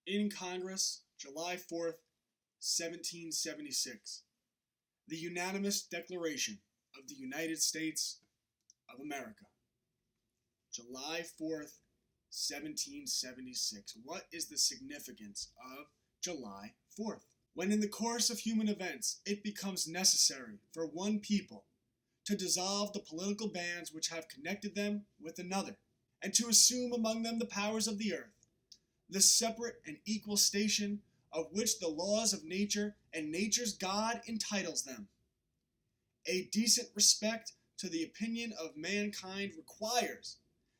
in Congress, July 4th, 1776. The unanimous Declaration of the United States of America. July 4th, 1776. What is the significance of July 4th? When in the course of human events it becomes necessary for one people to dissolve the political bands which have connected them with another, and to assume among them the powers of the earth, the separate and equal station of which the laws of nature and nature's God entitles them. A decent respect to the opinion of mankind requires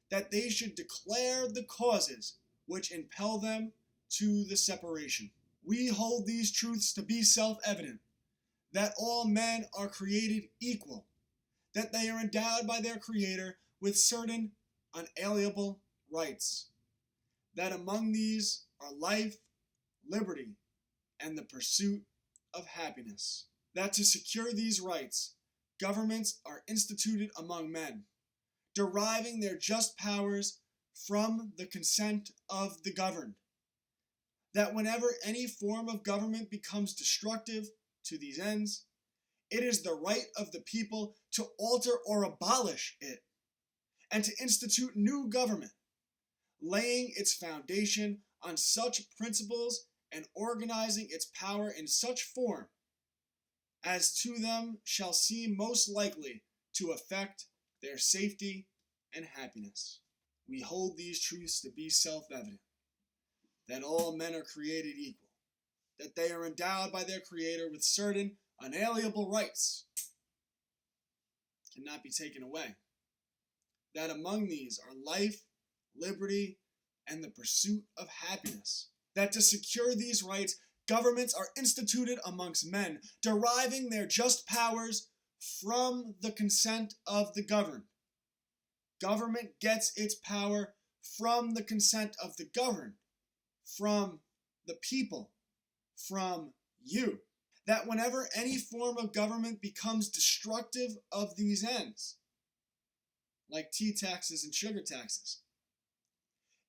that they should declare the causes which impel them to the separation. We hold these truths to be self-evident, that all men are created equal, that they are endowed by their Creator with certain unalienable rights, that among these are life, liberty, and the pursuit of happiness, that to secure these rights, governments are instituted among men, deriving their just powers from the consent of the governed, that whenever any form of government becomes destructive to these ends, it is the right of the people to alter or abolish it, and to institute new government, laying its foundation on such principles and organizing its power in such form as to them shall seem most likely to affect their safety and happiness. We hold these truths to be self-evident, that all men are created equal, that they are endowed by their Creator with certain unalienable rights, cannot be taken away, that among these are life, liberty, and the pursuit of happiness, that to secure these rights, governments are instituted amongst men, deriving their just powers from the consent of the governed. Government gets its power from the consent of the governed, from the people, from you. That whenever any form of government becomes destructive of these ends, like tea taxes and sugar taxes,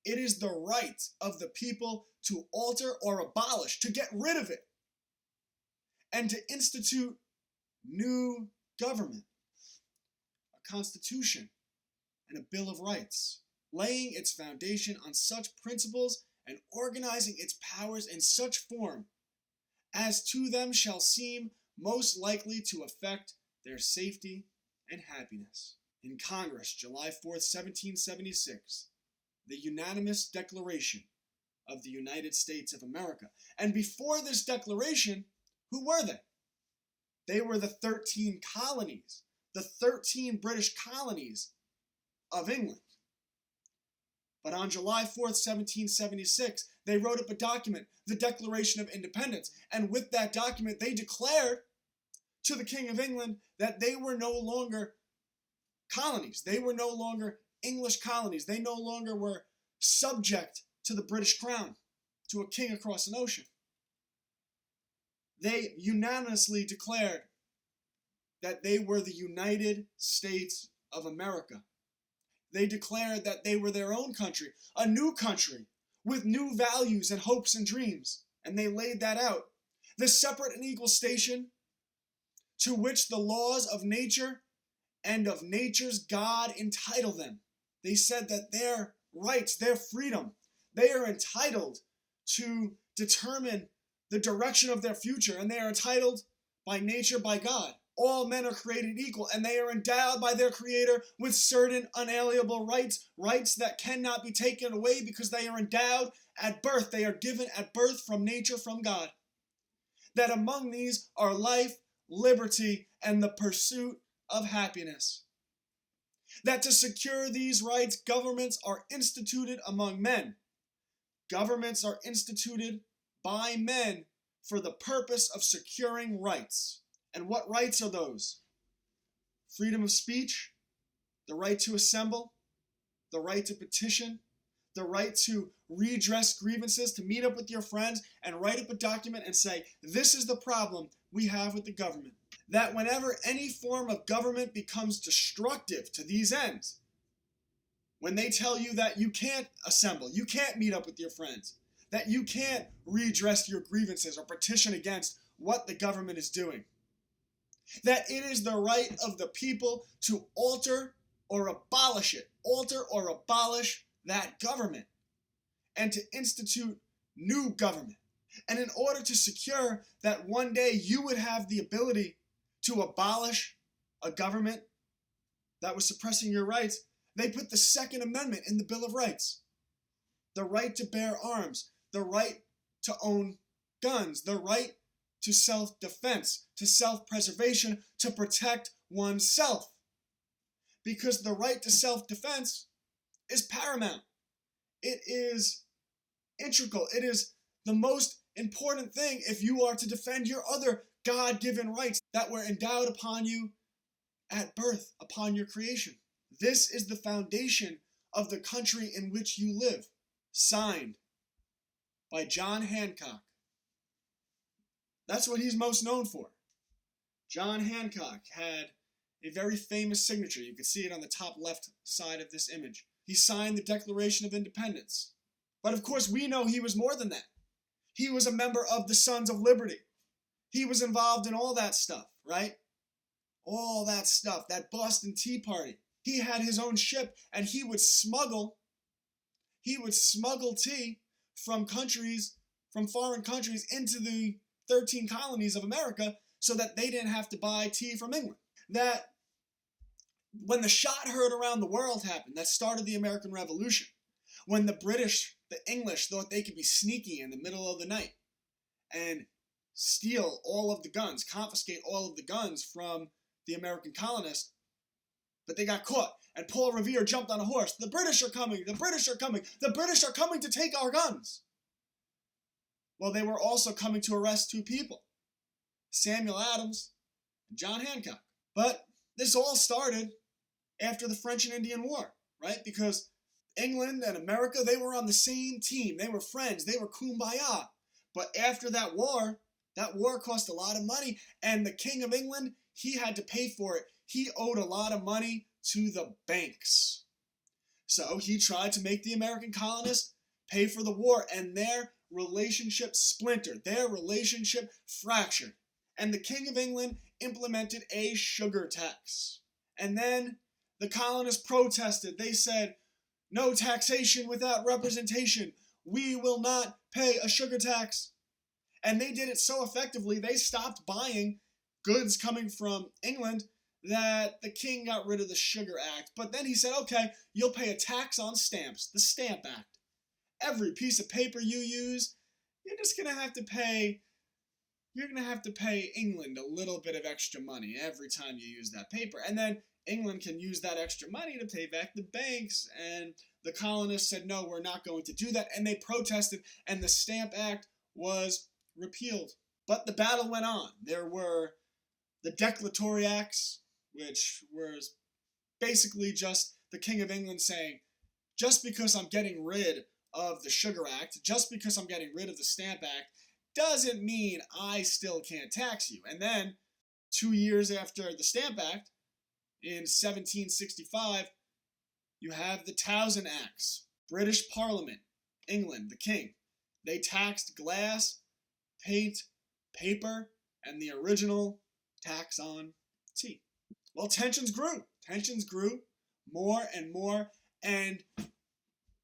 it is the right of the people to alter or abolish, to get rid of it, and to institute new government, a constitution, and a Bill of Rights, laying its foundation on such principles and organizing its powers in such form as to them shall seem most likely to affect their safety and happiness. In Congress, July 4th, 1776, the unanimous Declaration of the United States of America. And before this declaration, who were they? They were the 13 colonies, the 13 British colonies of England. But on July 4th, 1776, they wrote up a document, the Declaration of Independence. And with that document, they declared to the King of England that they were no longer colonies. They were no longer English colonies. They no longer were subject to the British crown, to a king across an ocean. They unanimously declared that they were the United States of America. They declared that they were their own country, a new country with new values and hopes and dreams. And they laid that out. The separate and equal station to which the laws of nature and of nature's God entitle them. They said that their rights, their freedom, they are entitled to determine the direction of their future, and they are entitled by nature, by God. All men are created equal, and they are endowed by their Creator with certain unalienable rights, rights that cannot be taken away because they are endowed at birth. They are given at birth from nature, from God. That among these are life, liberty, and the pursuit of happiness. That to secure these rights, governments are instituted among men. Governments are instituted by men for the purpose of securing rights. And what rights are those? Freedom of speech, the right to assemble, the right to petition, the right to redress grievances, to meet up with your friends and write up a document and say, this is the problem we have with the government. That whenever any form of government becomes destructive to these ends, when they tell you that you can't assemble, you can't meet up with your friends, that you can't redress your grievances or petition against what the government is doing. That it is the right of the people to alter or abolish it, alter or abolish that government, and to institute new government. And in order to secure that one day you would have the ability to abolish a government that was suppressing your rights, they put the Second Amendment in the Bill of Rights. The right to bear arms, the right to own guns, the right to self-defense, to self-preservation, to protect oneself. Because the right to self-defense is paramount. It is integral. It is the most important thing if you are to defend your other God-given rights that were endowed upon you at birth, upon your creation. This is the foundation of the country in which you live. Signed by John Hancock. That's what he's most known for. John Hancock had a very famous signature. You can see it on the top left side of this image. He signed the Declaration of Independence. But of course, we know he was more than that. He was a member of the Sons of Liberty. He was involved in all that stuff, right? All that stuff, that Boston Tea Party. He had his own ship, and he would smuggle tea from foreign countries into the 13 colonies of America so that they didn't have to buy tea from England. That when the shot heard around the world happened, that started the American Revolution. When the English thought they could be sneaky in the middle of the night and steal all of the guns, confiscate all of the guns from the American colonists, but they got caught. And Paul Revere jumped on a horse. The British are coming. The British are coming. The British are coming to take our guns. Well, they were also coming to arrest two people, Samuel Adams and John Hancock. But this all started after the French and Indian War, right? Because England and America, they were on the same team. They were friends. They were kumbaya. But after that war cost a lot of money. And the King of England, he had to pay for it. He owed a lot of money to the banks. So he tried to make the American colonists pay for the war, and their relationship splintered. Their relationship fractured. And the King of England implemented a sugar tax. And then the colonists protested. They said, no taxation without representation. We will not pay a sugar tax. And they did it so effectively, they stopped buying goods coming from England that the king got rid of the Sugar Act. But then he said, okay, you'll pay a tax on stamps, the Stamp Act. Every piece of paper you use, you're going to have to pay England a little bit of extra money every time you use that paper. And then England can use that extra money to pay back the banks. And the colonists said, no, we're not going to do that. And they protested, and the Stamp Act was repealed. But the battle went on. There were the Declaratory Acts, which was basically just the King of England saying, just because I'm getting rid of the Sugar Act, just because I'm getting rid of the Stamp Act, doesn't mean I still can't tax you. And then, 2 years after the Stamp Act, in 1765, you have the Townshend Acts. British Parliament, England, the King, they taxed glass, paint, paper, and the original tax on tea. Well, tensions grew. Tensions grew more and more, and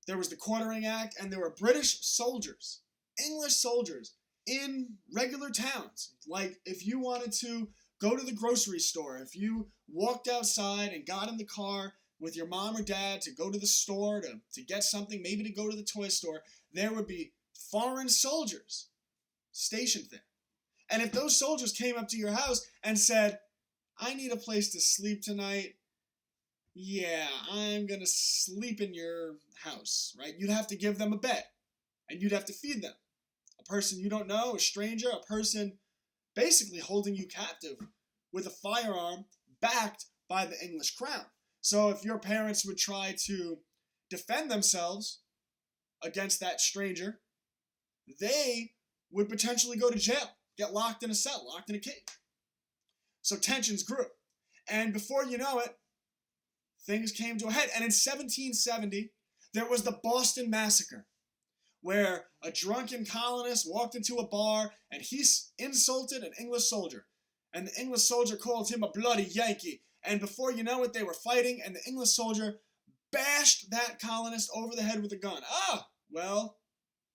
there was the Quartering Act, and there were British soldiers, English soldiers, in regular towns. Like, if you wanted to go to the grocery store, if you walked outside and got in the car with your mom or dad to go to the store to get something, maybe to go to the toy store, there would be foreign soldiers stationed there. And if those soldiers came up to your house and said, I need a place to sleep tonight, yeah, I'm going to sleep in your house, right? You'd have to give them a bed, and you'd have to feed them. A person you don't know, a stranger, a person basically holding you captive with a firearm backed by the English crown. So if your parents would try to defend themselves against that stranger, they would potentially go to jail, get locked in a cell, locked in a cage. So tensions grew. And before you know it, things came to a head. And in 1770, there was the Boston Massacre, where a drunken colonist walked into a bar and he insulted an English soldier. And the English soldier called him a bloody Yankee. And before you know it, they were fighting, and the English soldier bashed that colonist over the head with a gun. Well,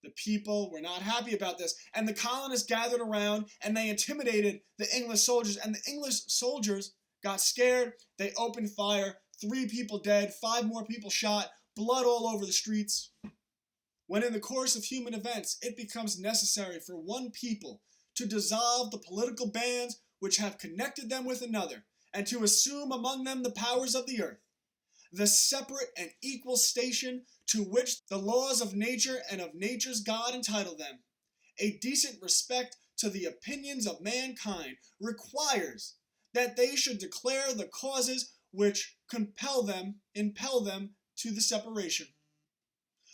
the people were not happy about this. And the colonists gathered around, and they intimidated the English soldiers. And the English soldiers got scared. They opened fire. 3 people dead, 5 more people shot, blood all over the streets. When in the course of human events, it becomes necessary for one people to dissolve the political bands which have connected them with another, and to assume among them the powers of the earth, the separate and equal station to which the laws of nature and of nature's God entitle them, a decent respect to the opinions of mankind requires that they should declare the causes which impel them to the separation.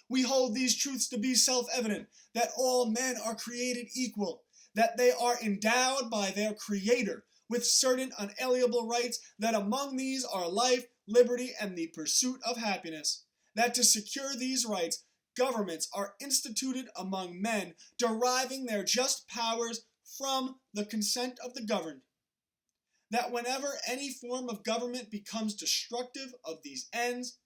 We hold these truths to be self-evident, that all men are created equal, that they are endowed by their Creator with certain unalienable rights, that among these are life, liberty, and the pursuit of happiness, that to secure these rights, governments are instituted among men, deriving their just powers from the consent of the governed, that whenever any form of government becomes destructive of these ends,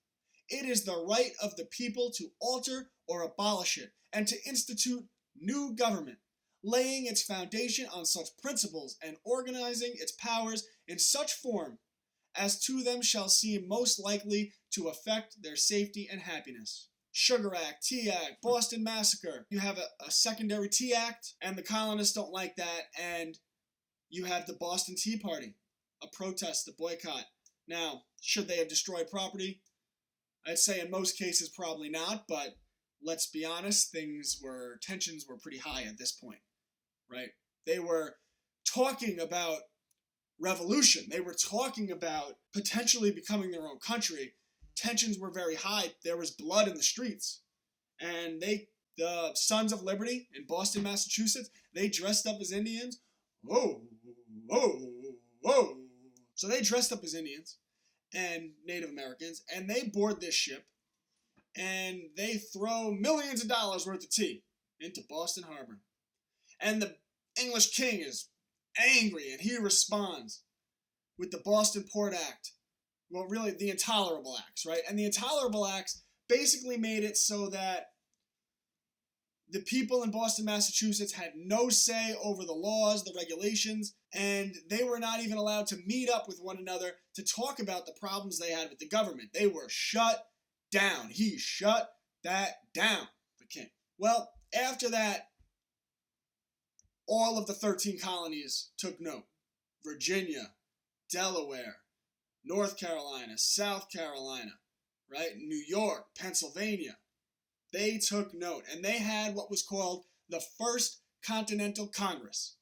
it is the right of the people to alter or abolish it, and to institute new government, laying its foundation on such principles and organizing its powers in such form as to them shall seem most likely to affect their safety and happiness. Sugar Act, Tea Act, Boston Massacre. You have a secondary Tea Act, and the colonists don't like that, and you have the Boston Tea Party, a protest, a boycott. Now, should they have destroyed property? I'd say in most cases probably not, but let's be honest, tensions were pretty high at this point, right? They were talking about revolution. They were talking about potentially becoming their own country. Tensions were very high. There was blood in the streets. And the Sons of Liberty in Boston, Massachusetts, they dressed up as Indians. Whoa, whoa, whoa. So they dressed up as Indians and Native Americans, and they board this ship, and they throw millions of dollars worth of tea into Boston Harbor. And the English king is angry, and he responds with the Boston Port Act. Well, really, the Intolerable Acts, right? And the Intolerable Acts basically made it so that the people in Boston, Massachusetts had no say over the laws, the regulations, and they were not even allowed to meet up with one another to talk about the problems they had with the government. They were shut down. He shut that down, the king. Well, after that, all of the 13 colonies took note. Virginia, Delaware, North Carolina, South Carolina, right? New York, Pennsylvania. They took note, and they had what was called the First Continental Congress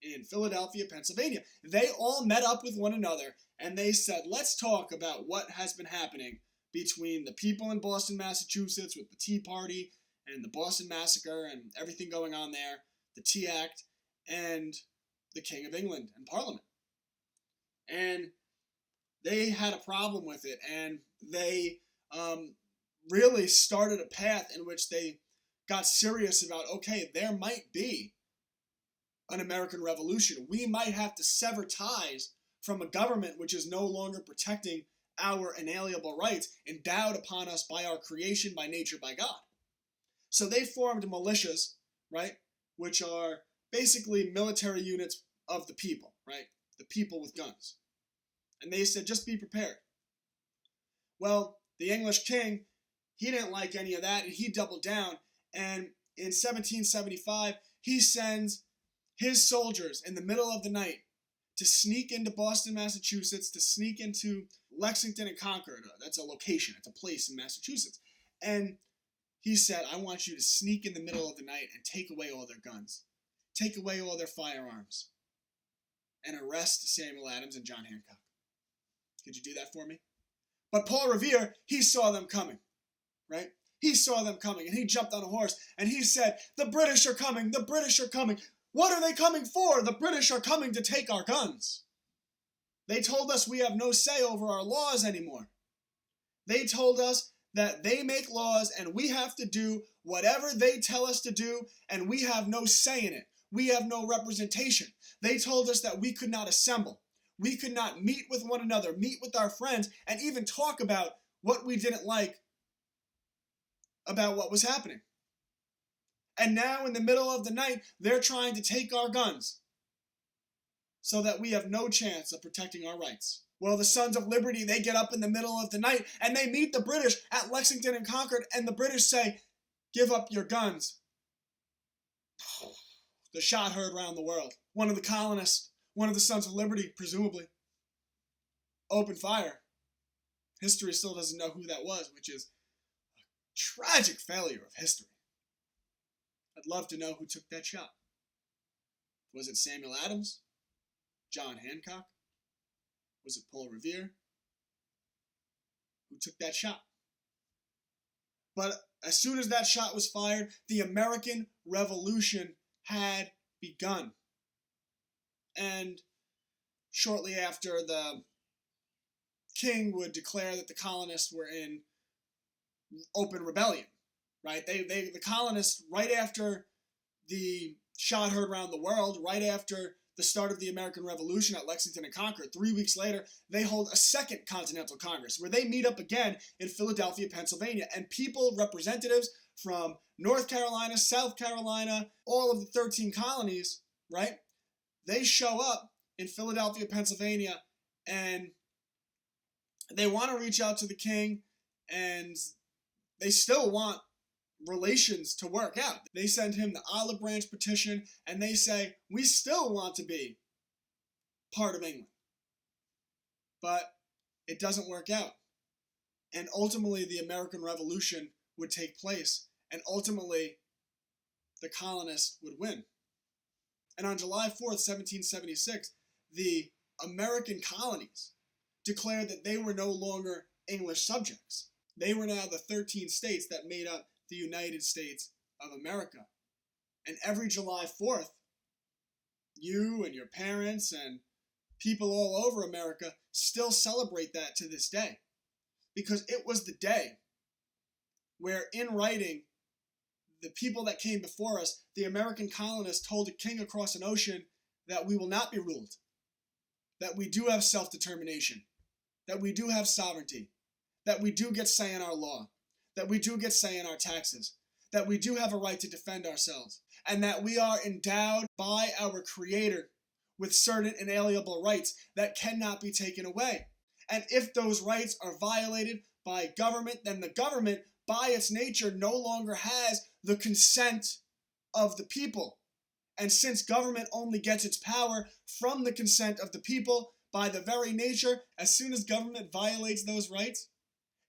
in Philadelphia, Pennsylvania. They all met up with one another, and they said, let's talk about what has been happening between the people in Boston, Massachusetts with the Tea Party and the Boston Massacre and everything going on there, the Tea Act, and the King of England and Parliament. And they had a problem with it, and they really started a path in which they got serious about, okay, there might be an American Revolution. We might have to sever ties from a government which is no longer protecting our inalienable rights endowed upon us by our creation, by nature, by God. So they formed militias, right, which are basically military units of the people, right, the people with guns. And they said, just be prepared. Well, the English king, he didn't like any of that, and he doubled down. And in 1775, he sends his soldiers in the middle of the night to sneak into Boston, Massachusetts, to sneak into Lexington and Concord. That's a location, it's a place in Massachusetts. And he said, I want you to sneak in the middle of the night and take away all their guns, take away all their firearms, and arrest Samuel Adams and John Hancock. Could you do that for me? But Paul Revere, he saw them coming, right? He saw them coming, and he jumped on a horse, and he said, the British are coming, the British are coming. What are they coming for? The British are coming to take our guns. They told us we have no say over our laws anymore. They told us that they make laws and we have to do whatever they tell us to do, and we have no say in it. We have no representation. They told us that we could not assemble. We could not meet with one another, meet with our friends, and even talk about what we didn't like about what was happening. And now, in the middle of the night, they're trying to take our guns so that we have no chance of protecting our rights. Well, the Sons of Liberty, they get up in the middle of the night and they meet the British at Lexington and Concord, and the British say, "Give up your guns." The shot heard round the world. One of the colonists, one of the Sons of Liberty, presumably, opened fire. History still doesn't know who that was, which is a tragic failure of history. I'd love to know who took that shot. Was it Samuel Adams? John Hancock? Was it Paul Revere? Who took that shot? But as soon as that shot was fired, the American Revolution had begun. And shortly after, the king would declare that the colonists were in open rebellion. Right? The colonists, right after the shot heard around the world, right after the start of the American Revolution at Lexington and Concord, 3 weeks later, they hold a second Continental Congress where they meet up again in Philadelphia, Pennsylvania. And people, representatives from North Carolina, South Carolina, all of the 13 colonies, right? They show up in Philadelphia, Pennsylvania, and they want to reach out to the king, and they still want relations to work out. They send him the olive branch petition, and they say, we still want to be part of England. But it doesn't work out. And ultimately, the American Revolution would take place, and ultimately, the colonists would win. And on July 4th, 1776, the American colonies declared that they were no longer English subjects. They were now the 13 states that made up the United States of America. And every July 4th, you and your parents and people all over America still celebrate that to this day. Because it was the day where, in writing, the people that came before us, the American colonists, told a king across an ocean that we will not be ruled, that we do have self-determination, that we do have sovereignty, that we do get say in our law, that we do get say in our taxes, that we do have a right to defend ourselves, and that we are endowed by our Creator with certain inalienable rights that cannot be taken away. And if those rights are violated by government, then the government, by its nature, no longer has the consent of the people. And since government only gets its power from the consent of the people, by the very nature, as soon as government violates those rights,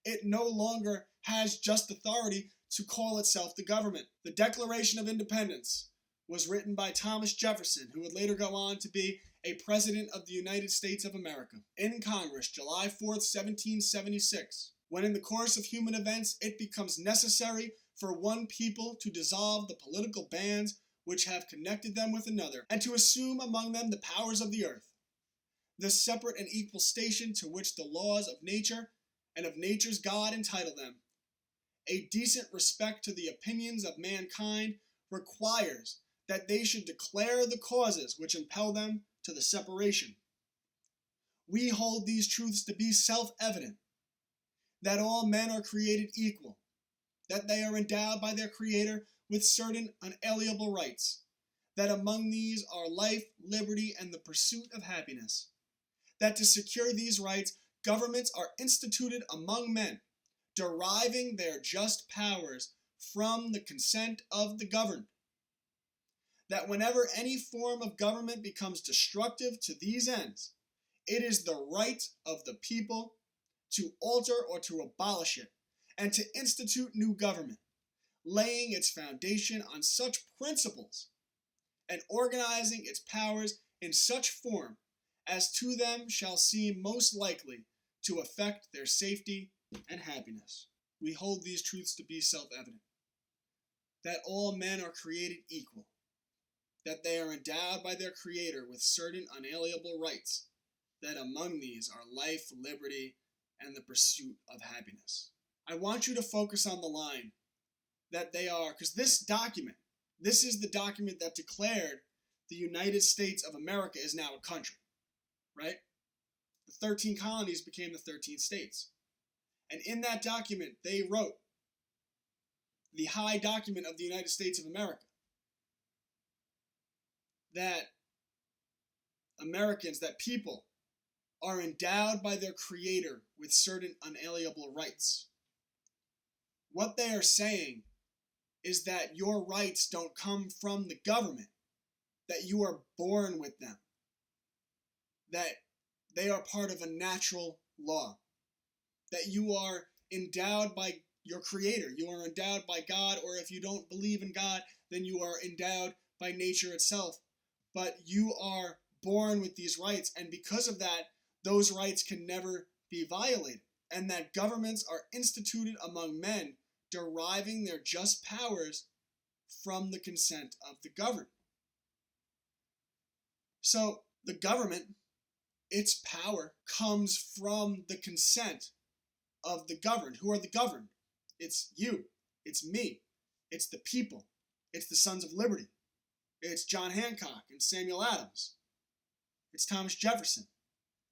it no longer has just authority to call itself the government. The Declaration of Independence was written by Thomas Jefferson, who would later go on to be a president of the United States of America. In Congress, July 4th, 1776, when in the course of human events it becomes necessary for one people to dissolve the political bands which have connected them with another, and to assume among them the powers of the earth, the separate and equal station to which the laws of nature and of nature's God entitle them, a decent respect to the opinions of mankind requires that they should declare the causes which impel them to the separation. We hold these truths to be self-evident, that all men are created equal, that they are endowed by their Creator with certain unalienable rights, that among these are life, liberty, and the pursuit of happiness, that to secure these rights, governments are instituted among men, deriving their just powers from the consent of the governed, that whenever any form of government becomes destructive to these ends, it is the right of the people to alter or to abolish it, and to institute new government, laying its foundation on such principles, and organizing its powers in such form as to them shall seem most likely to affect their safety and happiness. We hold these truths to be self-evident, that all men are created equal, that they are endowed by their Creator with certain unalienable rights, that among these are life, liberty, and the pursuit of happiness. I want you to focus on the line that they are, because this is the document that declared the United States of America is now a country, right? The 13 colonies became the 13 states. And in that document, they wrote, the high document of the United States of America, that Americans, that people, are endowed by their Creator with certain unalienable rights. What they are saying is that your rights don't come from the government, that you are born with them, that they are part of a natural law, that you are endowed by your Creator, you are endowed by God, or if you don't believe in God, then you are endowed by nature itself. But you are born with these rights, and because of that, those rights can never be violated, and that governments are instituted among men, deriving their just powers from the consent of the governed. So the government, its power comes from the consent of the governed. Who are the governed? It's you, it's me, it's the people, it's the Sons of Liberty, it's John Hancock and Samuel Adams, it's Thomas Jefferson,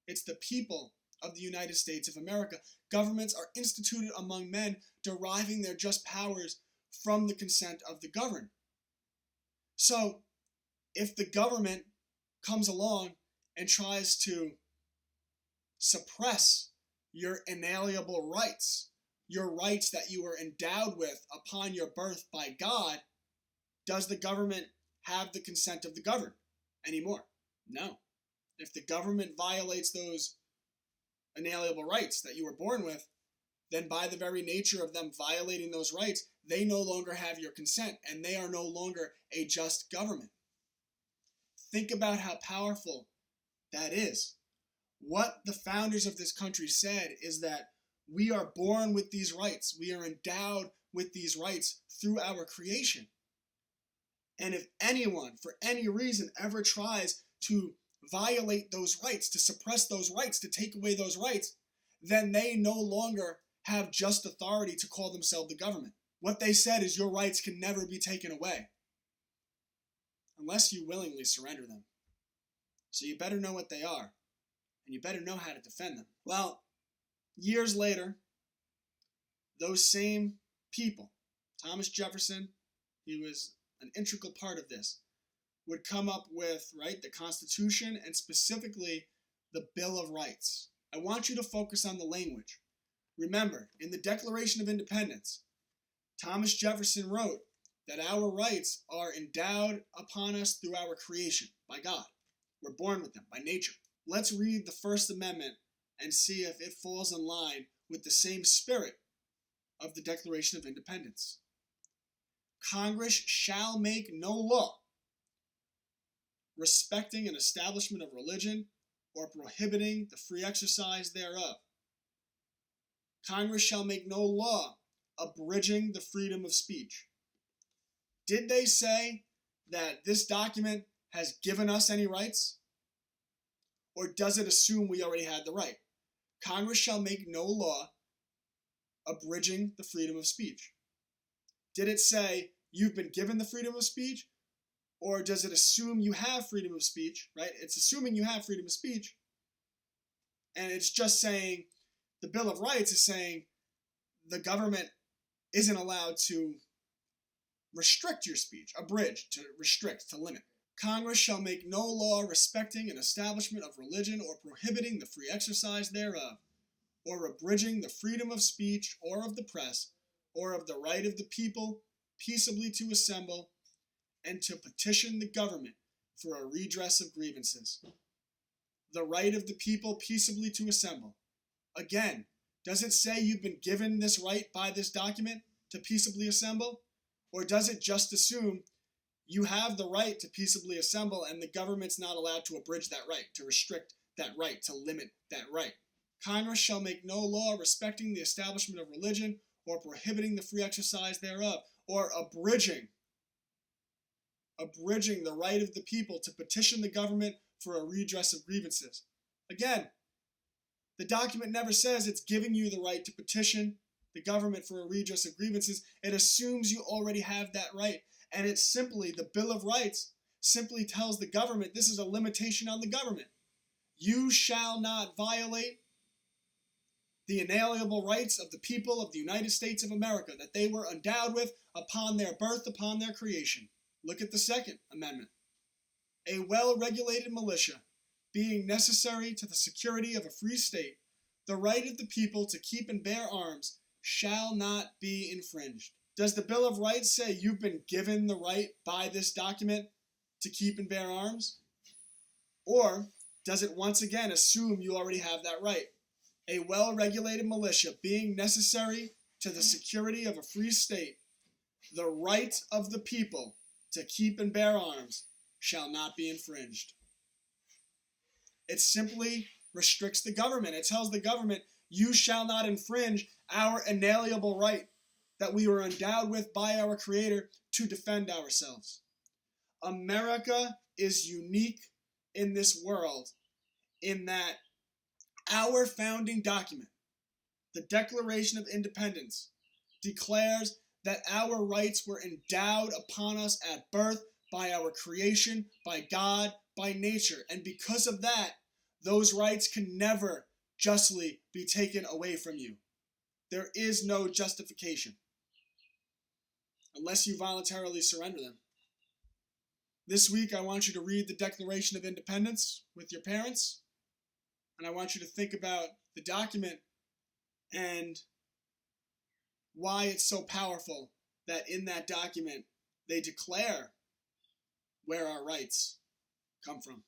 it's the people of the United States of America. Governments are instituted among men, deriving their just powers from the consent of the governed. So, if the government comes along and tries to suppress your inalienable rights, your rights that you were endowed with upon your birth by God, does the government have the consent of the governed anymore? No. If the government violates those inalienable rights that you were born with, then by the very nature of them violating those rights, they no longer have your consent, and they are no longer a just government. Think about how powerful that is. What the founders of this country said is that we are born with these rights. We are endowed with these rights through our creation. And if anyone, for any reason, ever tries to violate those rights, to suppress those rights, to take away those rights, then they no longer have just authority to call themselves the government. What they said is your rights can never be taken away unless you willingly surrender them. So you better know what they are, and you better know how to defend them. Well, years later, those same people, Thomas Jefferson, he was an integral part of this, would come up with, right, the Constitution and specifically the Bill of Rights. I want you to focus on the language. Remember, in the Declaration of Independence, Thomas Jefferson wrote that our rights are endowed upon us through our creation by God. We're born with them by nature. Let's read the First Amendment and see if it falls in line with the same spirit of the Declaration of Independence. Congress shall make no law respecting an establishment of religion or prohibiting the free exercise thereof. Congress shall make no law abridging the freedom of speech. Did they say that this document has given us any rights? Or does it assume we already had the right? Congress shall make no law abridging the freedom of speech. Did it say you've been given the freedom of speech? Or does it assume you have freedom of speech, right? It's assuming you have freedom of speech. And it's just saying, the Bill of Rights is saying the government isn't allowed to restrict your speech, abridge, to restrict, to limit. Congress shall make no law respecting an establishment of religion or prohibiting the free exercise thereof, or abridging the freedom of speech or of the press, or of the right of the people peaceably to assemble and to petition the government for a redress of grievances. The right of the people peaceably to assemble. Again, does it say you've been given this right by this document to peaceably assemble? Or does it just assume you have the right to peaceably assemble and the government's not allowed to abridge that right, to restrict that right, to limit that right? Congress shall make no law respecting the establishment of religion or prohibiting the free exercise thereof, or abridging the right of the people to petition the government for a redress of grievances. Again, the document never says it's giving you the right to petition the government for a redress of grievances, it assumes you already have that right. And it's simply, the Bill of Rights simply tells the government this is a limitation on the government. You shall not violate the inalienable rights of the people of the United States of America that they were endowed with upon their birth, upon their creation. Look at the Second Amendment. A well-regulated militia, being necessary to the security of a free state, the right of the people to keep and bear arms shall not be infringed. Does the Bill of Rights say you've been given the right by this document to keep and bear arms? Or does it once again assume you already have that right? A well-regulated militia being necessary to the security of a free state, the right of the people to keep and bear arms shall not be infringed. It simply restricts the government. It tells the government, you shall not infringe our inalienable right that we were endowed with by our Creator to defend ourselves. America is unique in this world in that our founding document, the Declaration of Independence, declares that our rights were endowed upon us at birth by our creation, by God, by nature. And because of that, those rights can never justly be taken away from you. There is no justification unless you voluntarily surrender them. This week, I want you to read the Declaration of Independence with your parents, and I want you to think about the document and why it's so powerful that in that document they declare where our rights come from.